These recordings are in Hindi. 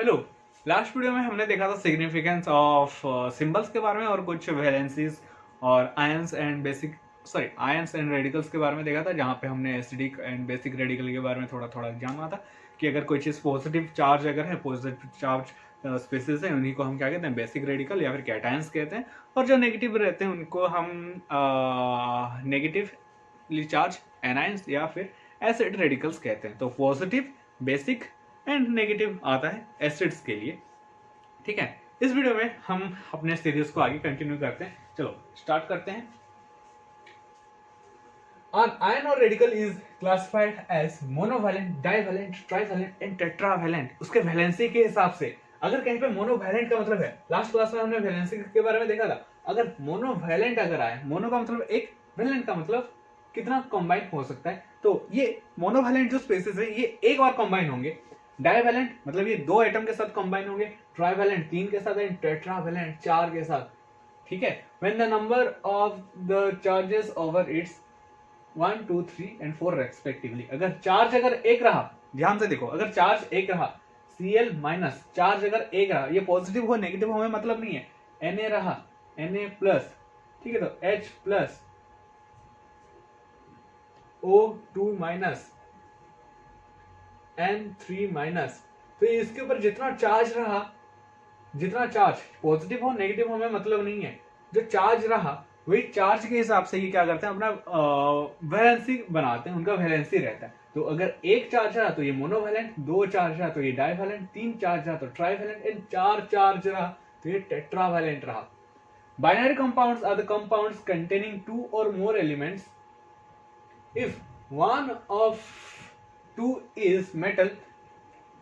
हेलो। लास्ट वीडियो में हमने देखा था सिग्निफिकेंस ऑफ सिंबल्स के बारे में और कुछ वैलेंसीज और आयंस एंड रेडिकल्स के बारे में देखा था, जहाँ पे हमने एसिडिक एंड बेसिक रेडिकल के बारे में थोड़ा थोड़ा जाना था कि अगर कोई चीज़ पॉजिटिव चार्ज अगर है, पॉजिटिव चार्ज स्पेसिस है, उन्हीं को हम क्या कहते हैं, बेसिक रेडिकल या फिर कैटायंस कहते हैं। और जो नेगेटिव रहते हैं उनको हम नेगेटिवली चार्ज एनायंस या फिर एसिड रेडिकल्स कहते हैं। तो पॉजिटिव, बेसिक एंड नेगेटिव आता है एसिड्स के लिए। ठीक है, इस वीडियो में हम अपने सीरीज को आगे कंटिन्यू करते हैं। चलो स्टार्ट करते हैं। An ion or radical is classified as monovalent, divalent, trivalent and tetravalent। उसके वैलेंसी के हिसाब से अगर कहीं पे मोनोवैलेंट का मतलब है, लास्ट क्लास में हमने वैलेंसी के बारे में देखा था, अगर मोनोवैलेंट अगर आए, मोनो का मतलब एक, वैलेंट का मतलब कितना कंबाइन हो सकता है, तो ये मोनोवैलेंट जो स्पेसिस है ये एक बार कंबाइन होंगे। डाइवैलेंट मतलब ये दो एटम के साथ कंबाइन होंगे, ट्राइवैलेंट तीन के साथ एंड टेट्रावैलेंट चार के साथ। ठीक है, when the number of the charges over it's 1 2 3 and 4 respectively. अगर चार्ज अगर एक रहा, ध्यान से देखो, अगर चार्ज एक रहा, Cl माइनस चार्ज अगर एक रहा, ये पॉजिटिव हो नेगेटिव हमें मतलब नहीं है, Na रहा, Na प्लस, ठीक है, तो H plus O2 minus N3 minus. तो इसके ऊपर जितना चार्ज रहा, जितना चार्ज पॉजिटिव हो नेगेटिव हमें मतलब नहीं है, जो चार्ज रहा वही चार्ज के हिसाब से ये क्या करते हैं, अपना वैलेंसी बनाते हैं, उनका वैलेंसी रहता है। तो अगर एक चार्ज रहा तो ये मोनोवैलेंट, दो चार्ज रहा तो ये डाइवैलेंट, तीन चार्ज रहा तो ट्राइवैलेंट एंड चार चार्ज रहा तो ये टेट्रावैलेंट रहा। Binary compounds are the compounds containing two और more elements. If one of two is metal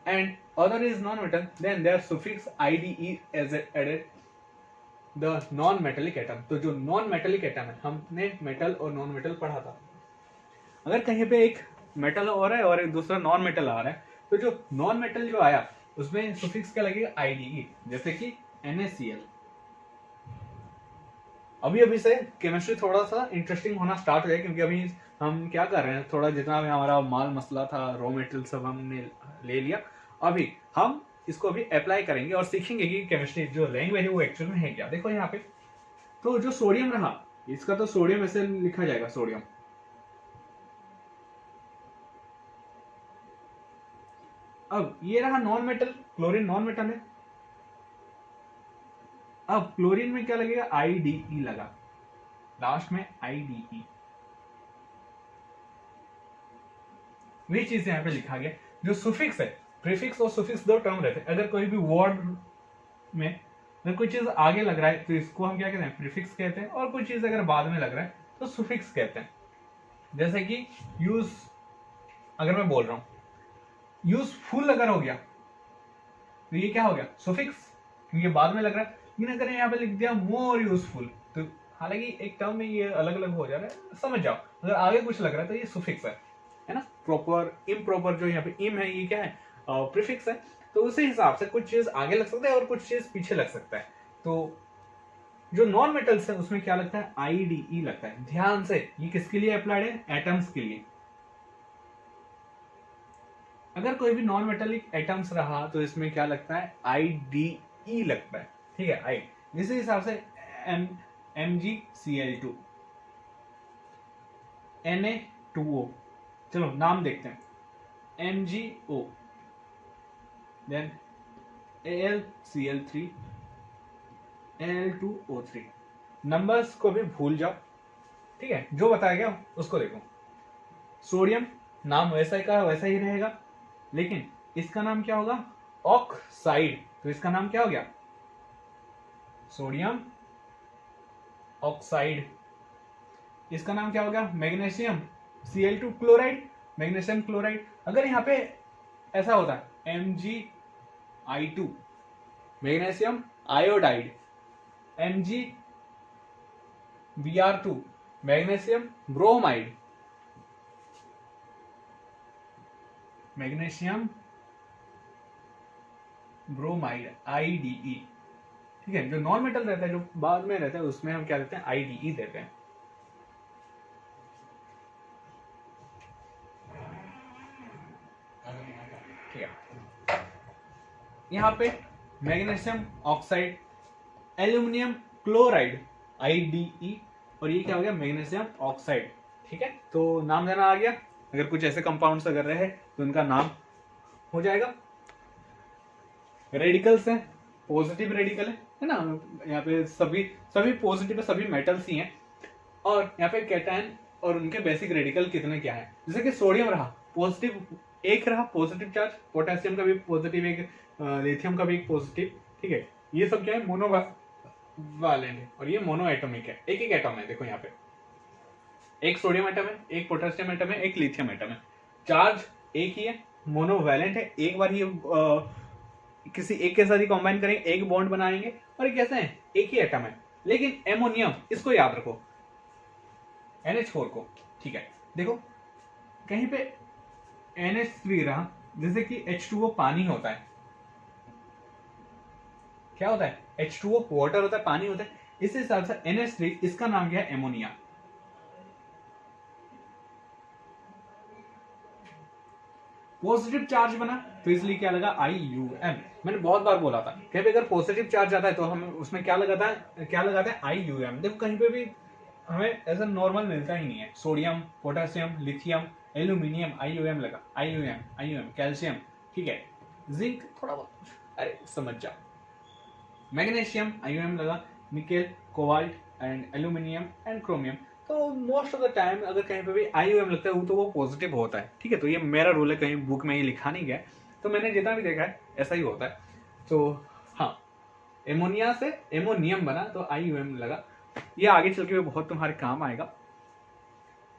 and other is non-metal, then their suffix IDE is added the non-metallic atom। तो जो non-metallic atom है, हमने मेटल और नॉन मेटल पढ़ा था, अगर कहीं पे एक मेटल हो रहा है और एक दूसरा नॉन मेटल आ रहा है, तो जो नॉन मेटल जो आया उसमें सुफिक्स क्या लगेगा, IDE। जैसे कि NaCl। अभी अभी से केमिस्ट्री थोड़ा सा इंटरेस्टिंग होना स्टार्ट हो गया, क्योंकि अभी हम क्या कर रहे हैं, थोड़ा जितना भी हमारा माल मसला था, रॉ मेटेरियल सब हमने ले लिया, अभी हम इसको अभी अप्लाई करेंगे और सीखेंगे कि केमिस्ट्री जो लैंग्वेज है वो एक्चुअल में है क्या। देखो यहाँ पे, तो जो सोडियम रहा, इसका तो सोडियम ऐसे लिखा जाएगा, सोडियम। अब ये रहा non metal, chlorine non metal है। अब क्लोरीन में क्या लगेगा, IDE लगा, लास्ट में IDE। वही चीज यहाँ पे लिखा गया। जो सुफिक्स है, प्रीफिक्स और सुफिक्स दो टर्म रहते हैं। अगर कोई भी वर्ड में अगर कोई चीज आगे लग रहा है तो इसको हम क्या कहते हैं, प्रीफिक्स कहते हैं, और कोई चीज अगर बाद में लग रहा है तो सुफिक्स कहते हैं। जैसे कि यूज, अगर मैं बोल रहा हूं यूजफुल अगर हो गया तो ये क्या हो गया, सुफिक्स, क्योंकि बाद में लग रहा है। लेकिन अगर यहाँ पे लिख दिया मोर यूजफुल, तो हालांकि एक टर्म में ये अलग अलग हो जा रहा है, समझ जाओ। अगर आगे कुछ लग रहा है तो ये सुफिक्स है ना। प्रॉपर इम्प्रॉपर जो यहाँ पे इम है, ये क्या है, प्रीफिक्स है। तो उसी हिसाब से कुछ चीज आगे लग सकता है और कुछ चीज पीछे लग सकता है। तो जो नॉन मेटल्स है उसमें क्या लगता है, IDE लगता है। ध्यान से, ये किसके लिए अप्लाइड है, एटम्स के लिए। अगर कोई भी नॉन मेटेलिक एटम्स रहा तो इसमें क्या लगता है, IDE लगता है। ठीक है, आई। इसी हिसाब से MgCl2, Na2O, चलो नाम देखते हैं, MgO, then AlCl3, Al2O3। Numbers को भी भूल जाओ, ठीक है, जो बताया गया उसको देखो। सोडियम नाम वैसा का वैसा ही रहेगा, लेकिन इसका नाम क्या होगा, ऑक्साइड। तो इसका नाम क्या हो गया, सोडियम ऑक्साइड। इसका नाम क्या होगा, magnesium Cl2 chloride, magnesium chloride. अगर यहाँ पे ऐसा होता है MgI2, magnesium iodide, MgBr2, magnesium bromide, magnesium bromide, IDE। ठीक है, जो नॉन मेटल रहता है, जो बाद में रहता है, उसमें हम क्या देते हैं, IDE देते हैं। ठीक है, यहाँ पे magnesium oxide, aluminium chloride IDE, और ये क्या हो गया मैग्नीशियम ऑक्साइड। ठीक है, तो नाम देना आ गया। अगर कुछ ऐसे कंपाउंड्स अगर रहे तो उनका नाम हो जाएगा। रेडिकल्स हैं, पॉजिटिव रेडिकल है ना, यहाँ पे सभी सभी पॉजिटिव है, सभी मेटल्स ही हैं। और यहाँ पे कैटायन और उनके बेसिक रेडिकल कितने क्या है, जैसे कि सोडियम रहा पॉजिटिव, एक रहा पॉजिटिव चार्ज, पोटेशियम का भी पॉजिटिव एक, लिथियम का भी एक पॉजिटिव। ठीक है, ये सब क्या है मोनो वैलेंट है, और ये मोनो एटॉमिक है, एक एक एटम है। देखो यहाँ पे एक सोडियम एटम है, एक पोटेशियम एटम है, एक लिथियम एटम है, चार्ज एक ही है, मोनो वैलेंट है। एक बार ये किसी एक के साथ ही कंबाइन करेंगे, एक बॉन्ड बनाएंगे, और ये कैसे है एक ही एटम है। लेकिन एमोनियम, इसको याद रखो, NH4 को। ठीक है, देखो कहीं पे NH3 रहा, जैसे कि H2O पानी होता है, क्या होता है H2O वाटर होता है, पानी होता है। इस हिसाब से NH3 इसका नाम क्या है एमोनिया। पॉजिटिव चार्ज बना तो इसलिए क्या लगा IUM। मैंने बहुत बार बोला था कहीं पे अगर पॉजिटिव चार्ज आता है तो हम उसमें क्या लगाते हैं IUM। देखो कहीं पे भी हमें ऐसा नॉर्मल मिलता ही नहीं है, sodium, potassium, lithium, aluminium, IUM लगा, IUM कैल्शियम। ठीक है, जिंक थोड़ा बहुत, अरे समझ जाओ। मैग्नीशियम IUM लगा, nickel, cobalt and aluminium and chromium. तो मोस्ट ऑफ द टाइम अगर कहीं पे भी IUM लगता है तो वो पॉजिटिव होता है। ठीक है, तो ये मेरा रूल है, कहीं बुक में ही लिखा नहीं गया, तो मैंने जितना भी देखा है ऐसा ही होता है। तो हाँ, एमोनिया से एमोनियम बना तो IUM लगा, ये आगे चल के बहुत तुम्हारे काम आएगा।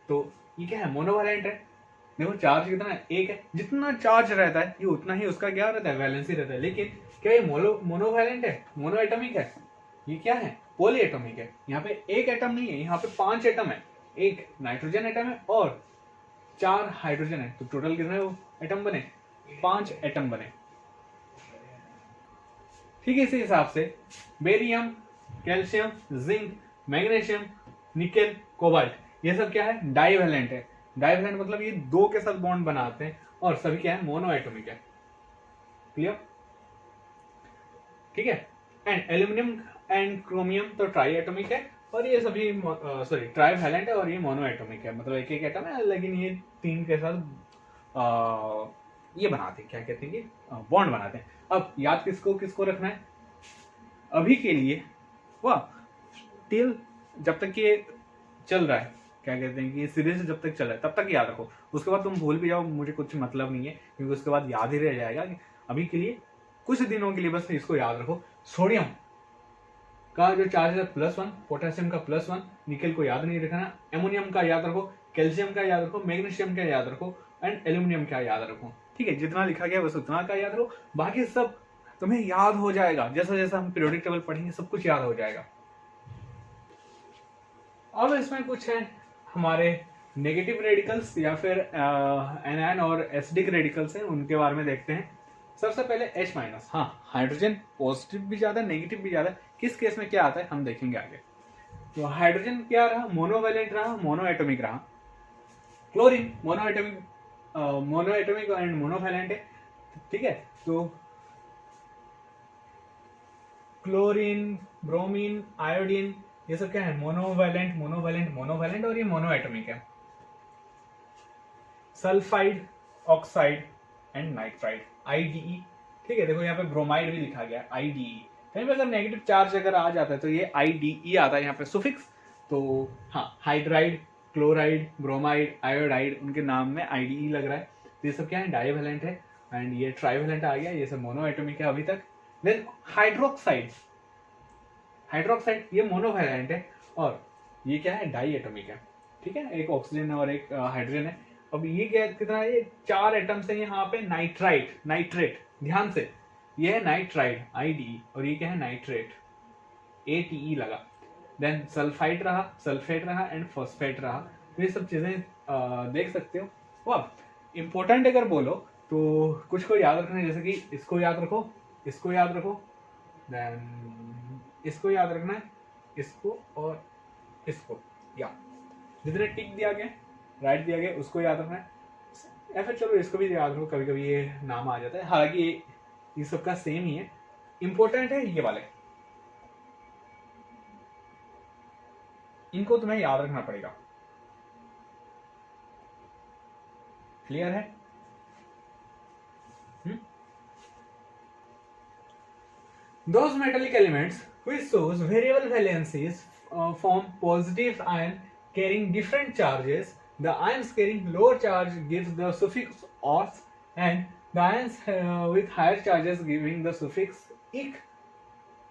तो ये क्या है मोनोवैलेंट है। देखो चार्ज कितना है, एक है, जितना चार्ज रहता है ये उतना ही उसका क्या रहता है वैलेंसी रहता है। लेकिन क्या ये मोनोवैलेंट है, मोनो एटॉमिक है, ये क्या है पॉली एटॉमिक है। यहाँ पे एक एटम नहीं है, यहाँ पे 5 एटम है, एक नाइट्रोजन एटम है और 4 हाइड्रोजन है, तो टोटल कितने एटम बने 5 एटम बने। ठीक है, इसी हिसाब से barium, calcium, zinc, magnesium, nickel, cobalt, ये सब क्या है डाइवैलेंट है। डाइवैलेंट मतलब ये दो के साथ बॉन्ड बनाते हैं और सभी क्या है मोनो एटॉमिक है। क्लियर? ठीक है, एंड एल्यूमिनियम एंड क्रोमियम तो ट्राई एटॉमिक है, और ये सभी सॉरी ट्राइवैलेंट है, और ये मोनो एटॉमिक है, मतलब एक एक एटम है, लेकिन ये तीन के साथ ये बनाते हैं, क्या कहते हैं कि बॉन्ड बनाते हैं। अब याद किसको किसको रखना है अभी के लिए, वाह टिल जब तक ये चल रहा है, क्या कहते हैं कि सीरीज जब तक चल रहा है तब तक याद रखो। उसके बाद तुम भूल भी जाओ, मुझे कुछ मतलब नहीं है, क्योंकि उसके बाद याद ही रह जाएगा। अभी के लिए कुछ दिनों के लिए बस इसको याद रखो। सोडियम का जो चार्ज है +1, पोटेशियम का +1, निकेल को याद नहीं रखना, एमोनियम का याद रखो, कैल्शियम का याद रखो, मैग्नीशियम का याद रखो, एंड एल्यूमिनियम का याद रखो। ठीक है, जितना लिखा गया बस उतना का याद रखो, बाकी सब तुम्हें याद हो जाएगा। जैसा जैसा हम पीरियोडिक टेबल पढ़ेंगे सब कुछ याद हो जाएगा। अब इसमें कुछ है हमारे नेगेटिव रेडिकल्स या फिर एनायन और एसिडिक रेडिकल्स हैं, उनके बारे में देखते हैं। सबसे पहले H-। हाँ, हाइड्रोजन पॉजिटिव भी ज्यादा नेगेटिव भी ज्यादा, किस केस में क्या आता है हम देखेंगे आगे। तो हाइड्रोजन क्या रहा मोनोवैलेंट रहा, मोनो एटॉमिक रहा। Chlorine mono atomic and monovalent है। ठीक है, तो क्लोरीन, ब्रोमीन, आयोडीन, ये सब क्या है मोनोवैलेंट और ये मोनो एटॉमिक है। Sulphide, oxide and nitride IDE। ठीक है, देखो यहाँ पे ब्रोमाइड भी लिखा गया IDE। कहीं पे अगर नेगेटिव चार्ज अगर आ जाता है तो ये IDE आता है यहाँ पे सुफिक्स। तो हाँ, हाइड्राइड, क्लोराइड, ब्रोमाइड, आयोडाइड, उनके नाम में IDE लग रहा है। तो ये सब क्या है डाइवैलेंट है, एंड ये ट्राइवैलेंट आ गया, ये सब मोनो एटॉमिक है अभी तक। देन हाइड्रोक्साइड ये मोनोवैलेंट है, और ये क्या है डाई एटॉमिक है। ठीक है, एक ऑक्सीजन और एक हाइड्रोजन है। अब ये क्या कितना है, ये 4 एटम्स है यहाँ पे। नाइट्रेट ध्यान से, ये है नाइट्राइड IDE, और ये क्या है नाइट्रेट ATE लगा। देन सल्फेट रहा एंड फॉस्फेट रहा। तो ये सब चीजें देख सकते हो। वाह, इंपॉर्टेंट अगर बोलो तो कुछ को याद रखना है, जैसे कि इसको याद रखो, देन इसको याद रखना है, इसको और इसको, या जितने टिक दिया गया राइट दिया गया उसको याद रखना है, या फिर चलो इसको भी याद रखो, कभी कभी ये नाम आ जाता है। हालांकि ये सबका सेम ही है, इंपॉर्टेंट है ये वाले, इनको तुम्हें याद रखना पड़ेगा। क्लियर है? Those metallic elements which shows variable valencies form positive ion carrying different charges. The ions carrying lower charge gives the suffix os, and the ions with higher charges giving the suffix ik,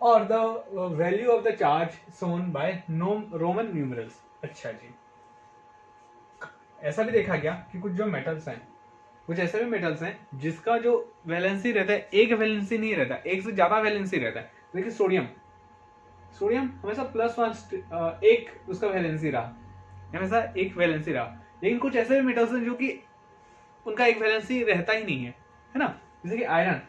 or the value of the charge shown by Roman numerals. अच्छा जी, ऐसा भी देखा गया कि कुछ जो मेटल्स हैं, कुछ ऐसे भी मेटल्स हैं जिसका जो वैलेंसी रहता है एक वैलेंसी नहीं रहता, एक से ज्यादा वैलेंसी रहता है। देखिए सोडियम हमेशा +1 एक उसका वैलेंसी रहा, हमेशा एक वैलेंसी रहा। लेकिन कुछ ऐसे भी मेटल्स हैं जो कि उनका एक वैलेंसी रहता ही नहीं है ना। जैसे कि आयरन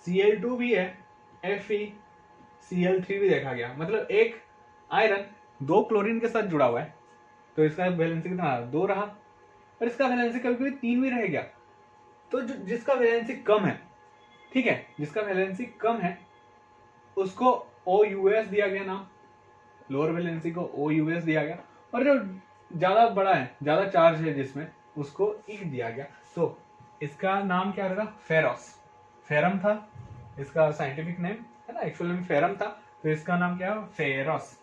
FeCl2 भी है, FeCl3 भी देखा गया। मतलब एक आयरन 2 क्लोरीन के साथ जुड़ा हुआ है तो इसका वैलेंसी कितना रहा? 2 रहा, और इसका वैलेंसी कभी कभी 3 भी रह गया। तो जिसका वैलेंसी कम है, ठीक है, जिसका वैलेंसी कम है उसको OUS दिया गया नाम, लोअर वैलेंसी को OUS दिया गया, और जो ज्यादा बड़ा है, ज्यादा चार्ज है जिसमें, उसको इक दिया गया। तो इसका नाम क्या रहेगा? फेरस, फेरम था इसका साइंटिफिक नेम है ना, एक्चुअल नेम फेरम था, तो इसका नाम क्या है? फेरस,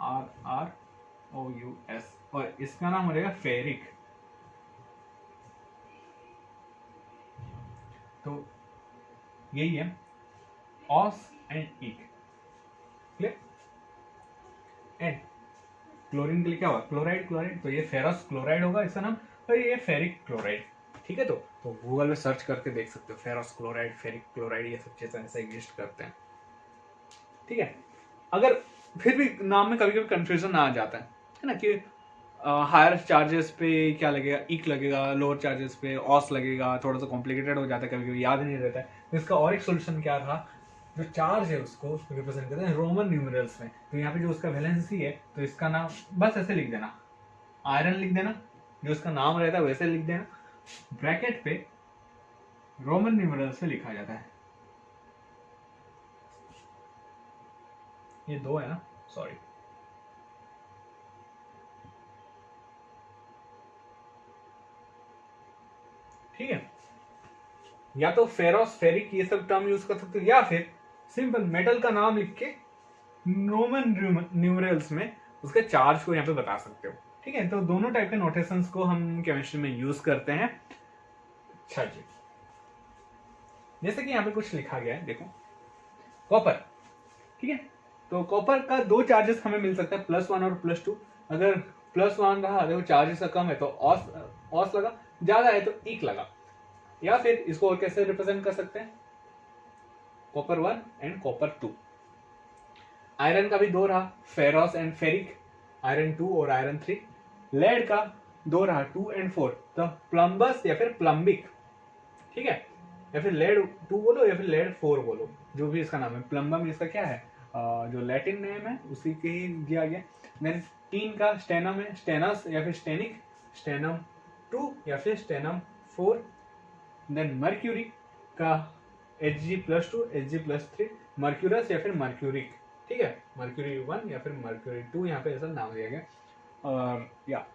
RROUS, और इसका नाम हो जाएगा फेरिक। तो यही है ऑस एंड इक। क्लियर? एंड क्लोरीन के लिए क्या होगा? क्लोराइड, तो ये फेरस क्लोराइड होगा इसका नाम, और ये फेरिक क्लोराइड। ठीक है, तो गूगल में सर्च करके देख सकते हो, फेरस क्लोराइड, फेरिक क्लोराइड, ये सब चीजें ऐसे एग्जिस्ट करते हैं। ठीक है, अगर फिर भी नाम में कभी कभी कंफ्यूजन आ जाता है ना, कि हायर चार्जेस पे क्या लगेगा? इक लगेगा, लोअर चार्जेस पे ऑस लगेगा, थोड़ा सा कॉम्प्लिकेटेड हो जाता है, कभी कभी याद नहीं रहता है। तो इसका और एक सोल्यूशन क्या था? जो चार्ज है उसको रिप्रेजेंट करते हैं रोमन न्यूमरल्स में। तो यहाँ पे जो उसका वैलेंसी है, तो इसका नाम बस ऐसे लिख देना, आयरन लिख देना, जो उसका नाम रहता है वैसे लिख देना, ब्रैकेट पे रोमन न्यूमरल्स से लिखा जाता है। ये 2 है ना, सॉरी, ठीक है। या तो फेरोस, फेरिक, ये सब टर्म यूज कर सकते हो, या फिर सिंपल मेटल का नाम लिख के रोमन न्यूमरल्स में उसके चार्ज को यहाँ पे बता सकते हो। ठीक है, तो दोनों टाइप के नोटेशंस को हम केमिस्ट्री में यूज करते हैं। अच्छा जी, जैसे कि यहाँ पे कुछ लिखा गया है, देखो, कॉपर। ठीक है, तो कॉपर का 2 चार्जेस हमें मिल सकता है, +1 और +2। अगर +1 रहा, देखो चार्जेस का कम है तो ऑस लगा, ज्यादा है तो इक लगा। या फिर इसको और कैसे रिप्रेजेंट कर सकते हैं? Copper 1 and copper 2। आयरन का भी 2 रहा, फेरस एंड फेरिक, आयरन 2 और आयरन 3। लेड का 2 रहा, 2 एंड 4, तो प्लम्बस या फिर प्लम्बिक। ठीक है, या फिर लेड 2 बोलो या फिर लेड 4 बोलो, जो भी इसका नाम है। प्लम्बम इसका क्या है? जो लैटिन नेम है उसी के ही दिया गया। देन टीन का स्टेनम है, स्टेनस या फिर स्टेनिक, स्टेनम 2 या फिर स्टेनम 4। देन मर्क्यूरी का Hg+2, Hg+3, मर्क्यूरस या फिर मर्क्यूरिक। ठीक है, मर्क्यूरी 1 या फिर मर्क्यूरी 2, यहाँ पे ऐसा नाम दिया गया। और या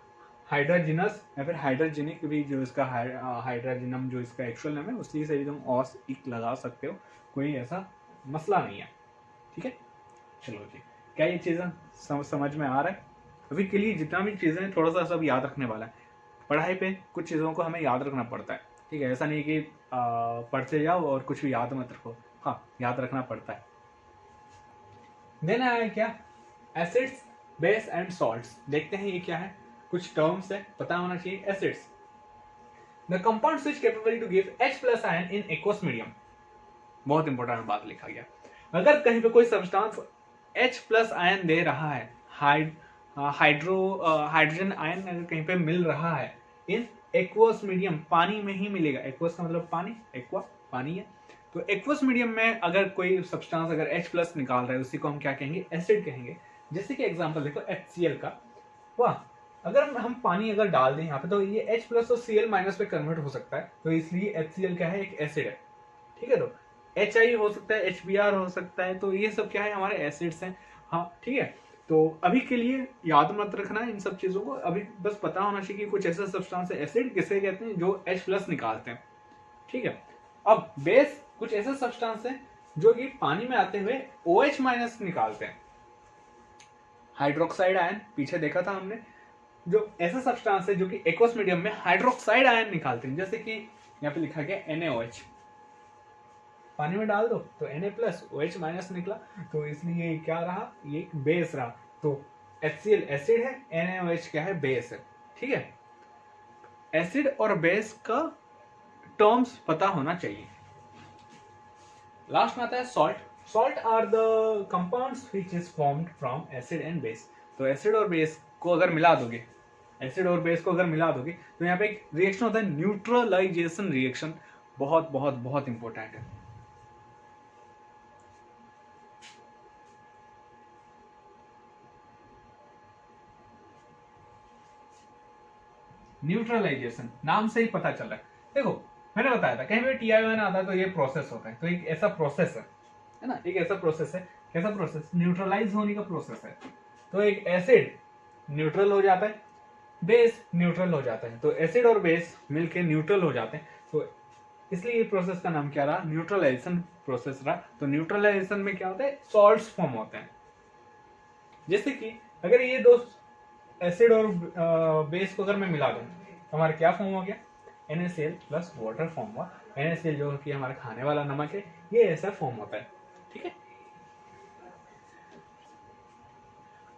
हाइड्रोजिनस या फिर हाइड्रोजेनिक भी, जो इसका हाइड्रोजिनम जो इसका एक्चुअल नाम है, उसी से भी तुम ऑस इक लगा सकते हो, कोई ऐसा मसला नहीं है। ठीक है, चलो जी, क्या ये चीज़ें समझ में आ रहा है? अभी के लिए जितना भी चीज़ें थोड़ा सा सब याद रखने वाला है। पढ़ाई पे कुछ चीज़ों को हमें याद रखना पड़ता है। ठीक है, ऐसा नहीं कि पढ़ते जाओ और कुछ भी याद मत रखो, हाँ, याद रखना पड़ता है। देन आया क्या? Acids, base and salts. देखते हैं ये क्या है, कुछ टर्म्स है, पता होना चाहिए। Acids, the compounds which capable to give H+ ion in aqueous medium. बहुत इंपॉर्टेंट बात लिखा गया। अगर कहीं पे कोई सब्सटेंस H+ आयन दे रहा है, हाइड्रोजन आयन अगर कहीं पे मिल रहा है इन एक्वस मीडियम, पानी में ही मिलेगा। एक्वस का मतलब पानी, एक्वा पानी है, तो एक्वस मीडियम में अगर कोई सब्सटेंस अगर H+ निकाल रहा है, उसी को हम क्या कहेंगे? एसिड कहेंगे। जैसे कि एग्जांपल देखो HCl का, वाह, अगर हम पानी अगर डाल दें यहाँ पे तो ये H प्लस और Cl माइनस पे कन्वर्ट हो सकता है, तो इसलिए HCl क्या है, एक एसिड है। ठीक है, तो HI हो सकता है, HBr हो सकता है, तो ये सब क्या है, हमारे एसिड्स हैं। हाँ ठीक है, तो अभी के लिए याद मत रखना इन सब चीजों को, अभी बस पता होना चाहिए कि कुछ ऐसे सब्सटेंस एसिड किसे कहते हैं जो H प्लस निकालते हैं। ठीक है, अब बेस कुछ ऐसे सब्सटेंस है जो कि पानी में आते हुए OH माइनस निकालते हैं। हाइड्रोक्साइड आयन पीछे देखा था हमने, जो ऐसा सब्सटेंस है जो कि एक्वस मीडियम में हाइड्रोक्साइड आयन निकालते हैं, जैसे कि यहाँ पे लिखा गया NaOH, पानी में डाल दो तो Na प्लस OH माइनस निकला, तो इसलिए क्या रहा, ये एक बेस रहा। तो HCl एसिड है, NaOH क्या है, बेस है। ठीक है, एसिड और बेस का टर्म्स पता होना चाहिए। लास्ट में आता है salt. Salt are the compounds which is formed from acid and base. तो एसिड और बेस को अगर मिला दोगे, एसिड और बेस को अगर मिला दोगे तो यहाँ पे एक रिएक्शन होता है न्यूट्रलाइजेशन रिएक्शन, बहुत बहुत बहुत इंपॉर्टेंट है। न्यूट्रलाइजेशन नाम से ही पता चल रहा है। देखो मैंने बताया था कहीं पे TiON आता है तो ये प्रोसेस होता है, तो एक ऐसा प्रोसेस है ना, एक ऐसा प्रोसेस है, कैसा प्रोसेस, न्यूट्रलाइज होने का प्रोसेस है। तो एक एसिड न्यूट्रल हो जाता है, बेस न्यूट्रल हो जाता है, तो एसिड और बेस मिलके न्यूट्रल हो जाते हैं, तो इसलिए ये प्रोसेस का नाम क्या रहा, न्यूट्रलाइजेशन प्रोसेस रहा। तो न्यूट्रलाइजेशन में क्या होता है, सॉल्ट्स फॉर्म होते हैं। जैसे कि अगर ये दो एसिड और बेस को अगर मैं मिला दूं तो हमारा क्या फॉर्म हो गया, NaCl प्लस वाटर फॉर्म हुआ। NaCl जो कि हमारा खाने वाला नमक है, ये ऐसा फॉर्म होता है। ठीक है,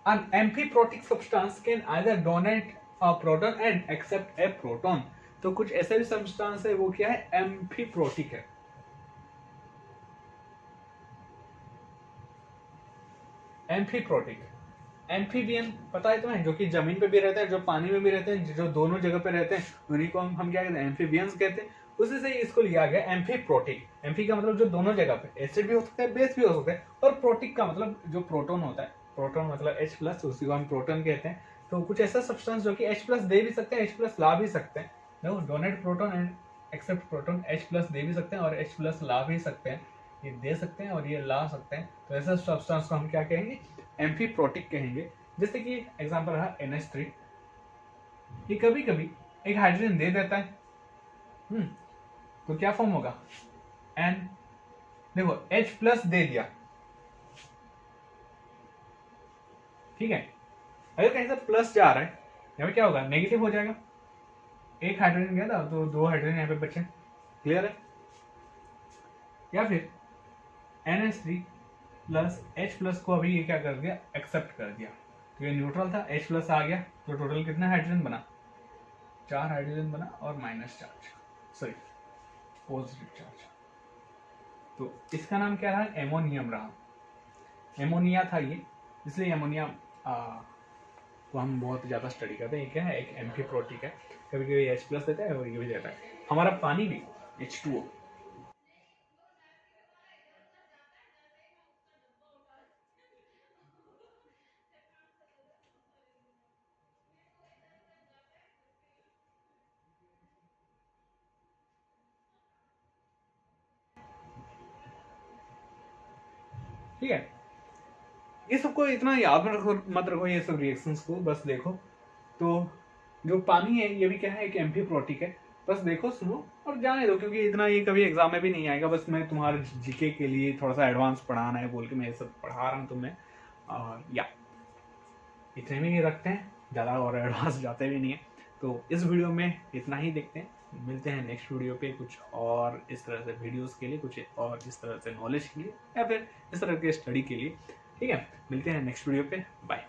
an amphiprotic substance can either donate a proton and accept a proton। तो कुछ ऐसे भी सब्सटेंस है वो क्या है, एम्फीप्रोटिक है। एम्फीप्रोटिक, एम्फीबियन पता है तुम्हें, जो कि जमीन पे भी रहते हैं, जो पानी में भी रहते हैं, जो दोनों जगह पे रहते हैं, उन्हीं को हम क्या कहते हैं, एम्फीबियंस कहते हैं। उसी से इसको लिया गया एम्फीप्रोटिक। एम्फी का मतलब जो दोनों जगह पे, एसिड भी हो सकता है, बेस भी हो सकता है, और प्रोटिक का मतलब जो प्रोटोन होता है, प्रोटोन मतलब H प्लस, उसी को हम प्रोटोन कहते हैं। तो कुछ ऐसा सब्सटेंस जो कि H प्लस दे भी सकते हैं, H प्लस ला भी सकते हैं। देखो donate proton and accept proton, H plus दे भी सकते हैं और H प्लस ला भी सकते हैं, ये दे सकते हैं और ये ला सकते हैं। तो ऐसे सब्सटेंस को हम क्या कहेंगे, एम्फीप्रोटिक कहेंगे। जैसे कि एग्जांपल रहा NH3, ये कभी कभी एक हाइड्रोजन दे देता है, तो क्या फॉर्म होगा, N, देखो H प्लस दे दिया, ठीक है, अगर कहीं से प्लस जा रहा है यहाँ पे क्या होगा, नेगेटिव हो जाएगा। एक हाइड्रोजन गया था तो दो हाइड्रोजन यहाँ पे बचे, क्लियर है। या फिर NH3 प्लस H प्लस को अभी ये क्या कर दिया, एक्सेप्ट कर दिया, तो ये न्यूट्रल था, H प्लस आ गया, तो टोटल कितना हाइड्रोजन बना, 4 हाइड्रोजन बना और minus charge, sorry positive charge. तो इसका नाम क्या रहा, एमोनियम रहा, एमोनिया था ये, इसलिए एमोनिया को हम बहुत ज़्यादा स्टडी करते हैं। क्या है, एक एम्फीप्रोटिक है, कभी कभी H प्लस देता है, कभी कभी देता है। हमारा पानी भी H2O, ठीक है। ये सबको इतना याद मत रखो ये सब रिएक्शंस को, बस देखो। तो जो पानी है ये भी क्या है, एक एम्फीप्रोटिक है, बस देखो सुनो और जाने दो, क्योंकि इतना ये कभी एग्जाम में भी नहीं आएगा। बस मैं तुम्हारे जीके के लिए थोड़ा सा एडवांस पढ़ाना है बोल के मैं ये सब पढ़ा रहा हूँ तुम्हें, और या इतने में ही रखते हैं, ज़्यादा और एडवांस जाते भी नहीं है। तो इस वीडियो में इतना ही देखते हैं, मिलते हैं नेक्स्ट वीडियो पे कुछ और इस तरह से वीडियोस के लिए, कुछ और इस तरह से नॉलेज के लिए, या फिर इस तरह के स्टडी के लिए। ठीक है, मिलते हैं नेक्स्ट वीडियो पे, बाय।